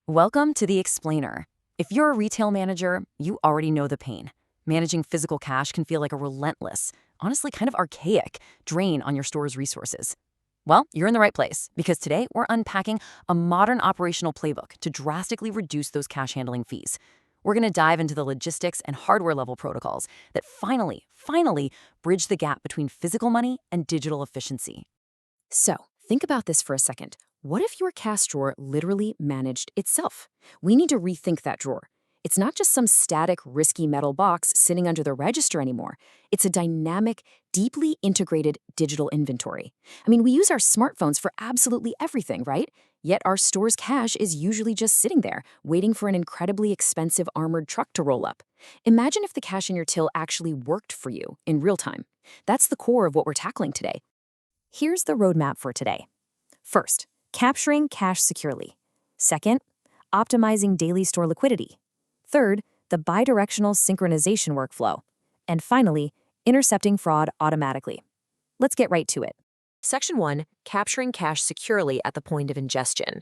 Welcome to The Explainer. If you're a retail manager, you already know the pain. Managing physical cash can feel like a relentless, honestly kind of archaic, drain on your store's resources. Well, you're in the right place because today we're unpacking a modern operational playbook to drastically reduce those cash handling fees. We're going to dive into the logistics and hardware level protocols that finally bridge the gap between physical money and digital efficiency. So, think about this for a second. What if your cash drawer literally managed itself? We need to rethink that drawer. It's not just some static, risky metal box sitting under the register anymore. It's a dynamic, deeply integrated digital inventory. I mean, we use our smartphones for absolutely everything, right? Yet our store's cash is usually just sitting there, waiting for an incredibly expensive armored truck to roll up. Imagine if the cash in your till actually worked for you in real time. That's the core of what we're tackling today. Here's the roadmap for today. First, capturing cash securely. Second, optimizing daily store liquidity. Third, the bidirectional synchronization workflow. And finally, intercepting fraud automatically. Let's get right to it. Section 1, capturing cash securely at the point of ingestion.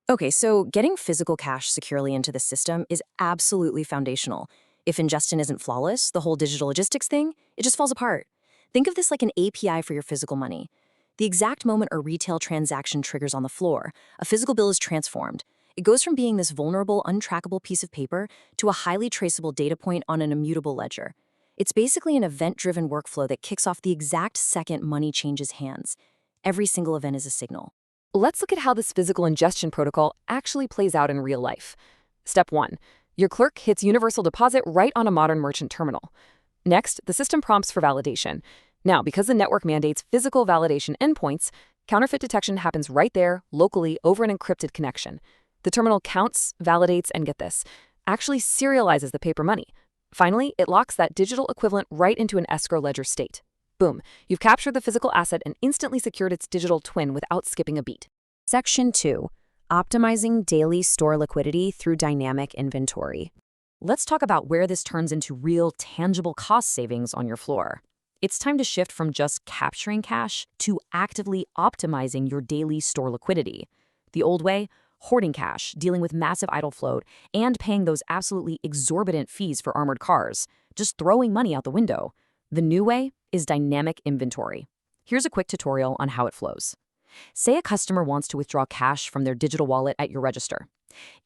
Okay, so getting physical cash securely into the system is absolutely foundational. If ingestion isn't flawless, the whole digital logistics thing, it just falls apart. Think of this like an API for your physical money. The exact moment a retail transaction triggers on the floor, a physical bill is transformed. It goes from being this vulnerable, untrackable piece of paper to a highly traceable data point on an immutable ledger. It's basically an event-driven workflow that kicks off the exact second money changes hands. Every single event is a signal. Let's look at how this physical ingestion protocol actually plays out in real life. Step 1. Your clerk hits universal deposit right on a modern merchant terminal. Next, the system prompts for validation. Now, because the network mandates physical validation endpoints, counterfeit detection happens right there, locally, over an encrypted connection. The terminal counts, validates, and get this, actually serializes the paper money. Finally, it locks that digital equivalent right into an escrow ledger state. Boom, you've captured the physical asset and instantly secured its digital twin without skipping a beat. Section 2. Optimizing daily store liquidity through dynamic inventory. Let's talk about where this turns into real, tangible cost savings on your floor. It's time to shift from just capturing cash to actively optimizing your daily store liquidity. The old way, hoarding cash, dealing with massive idle float, and paying those absolutely exorbitant fees for armored cars, just throwing money out the window. The new way is dynamic inventory. Here's a quick tutorial on how it flows. Say a customer wants to withdraw cash from their digital wallet at your register.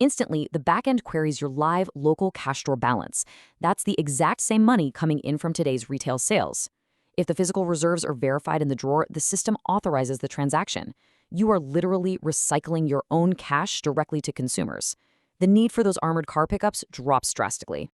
Instantly, the backend queries your live local cash store balance. That's the exact same money coming in from today's retail sales. If the physical reserves are verified in the drawer, the system authorizes the transaction. You are literally recycling your own cash directly to consumers. The need for those armored car pickups drops drastically.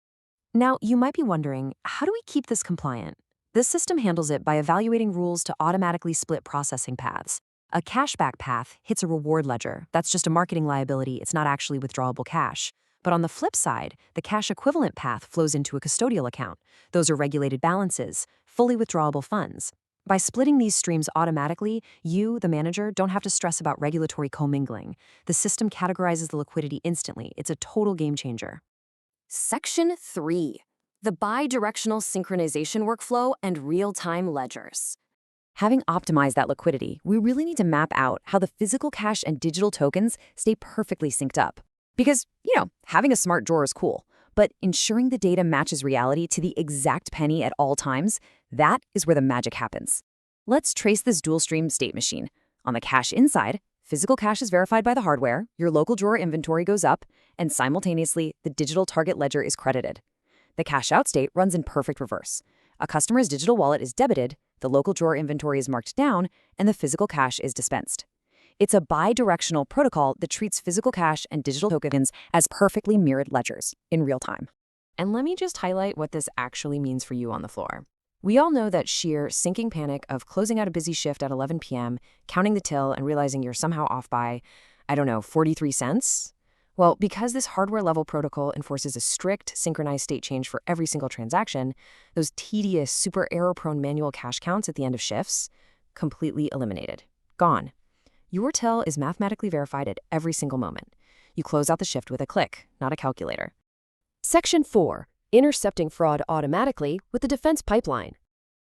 Now, you might be wondering, how do we keep this compliant? This system handles it by evaluating rules to automatically split processing paths. A cashback path hits a reward ledger. That's just a marketing liability. It's not actually withdrawable cash. But on the flip side, the cash equivalent path flows into a custodial account. Those are regulated balances, fully withdrawable funds. By splitting these streams automatically, you, the manager, don't have to stress about regulatory commingling. The system categorizes the liquidity instantly. It's a total game changer. Section 3. The bidirectional synchronization workflow and real-time ledgers. Having optimized that liquidity, we really need to map out how the physical cash and digital tokens stay perfectly synced up. Because, having a smart drawer is cool, but ensuring the data matches reality to the exact penny at all times, that is where the magic happens. Let's trace this dual-stream state machine. On the cash inside, physical cash is verified by the hardware, your local drawer inventory goes up, and simultaneously, the digital target ledger is credited. The cash out state runs in perfect reverse. A customer's digital wallet is debited, the local drawer inventory is marked down, and the physical cash is dispensed. It's a bi-directional protocol that treats physical cash and digital tokens as perfectly mirrored ledgers in real time. And let me just highlight what this actually means for you on the floor. We all know that sheer sinking panic of closing out a busy shift at 11 p.m., counting the till, and realizing you're somehow off by, 43 cents? Well, because this hardware-level protocol enforces a strict, synchronized state change for every single transaction, those tedious, super error-prone manual cash counts at the end of shifts, completely eliminated. Gone. Your till is mathematically verified at every single moment. You close out the shift with a click, not a calculator. Section 4. Intercepting fraud automatically with the defense pipeline.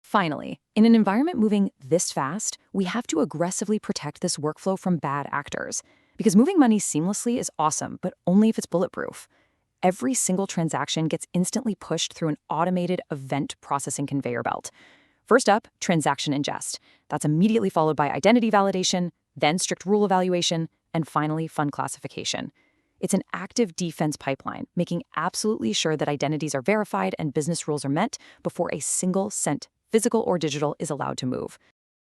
Finally, in an environment moving this fast, we have to aggressively protect this workflow from bad actors. Because moving money seamlessly is awesome, but only if it's bulletproof. Every single transaction gets instantly pushed through an automated event processing conveyor belt. First up, transaction ingest. That's immediately followed by identity validation, then strict rule evaluation, and finally fund classification. It's an active defense pipeline, making absolutely sure that identities are verified and business rules are met before a single cent, physical or digital, is allowed to move.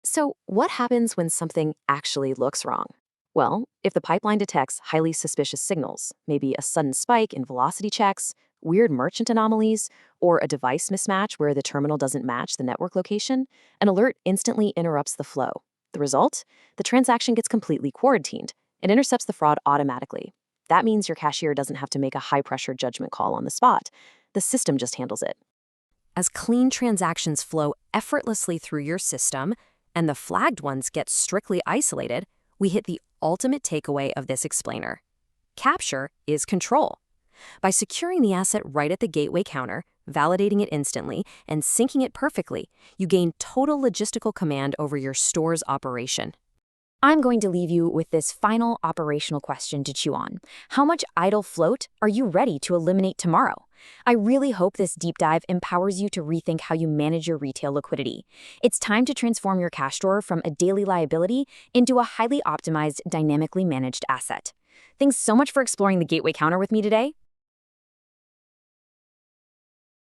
So, what happens when something actually looks wrong? Well, if the pipeline detects highly suspicious signals, maybe a sudden spike in velocity checks, weird merchant anomalies, or a device mismatch where the terminal doesn't match the network location, an alert instantly interrupts the flow. The result? The transaction gets completely quarantined. It intercepts the fraud automatically. That means your cashier doesn't have to make a high-pressure judgment call on the spot. The system just handles it. As clean transactions flow effortlessly through your system and the flagged ones get strictly isolated, we hit the ultimate takeaway of this explainer. Capture is control. By securing the asset right at the gateway counter, validating it instantly, and syncing it perfectly, you gain total logistical command over your store's operation. I'm going to leave you with this final operational question to chew on. How much idle float are you ready to eliminate tomorrow? I really hope this deep dive empowers you to rethink how you manage your retail liquidity. It's time to transform your cash drawer from a daily liability into a highly optimized, dynamically managed asset. Thanks so much for exploring the gateway counter with me today.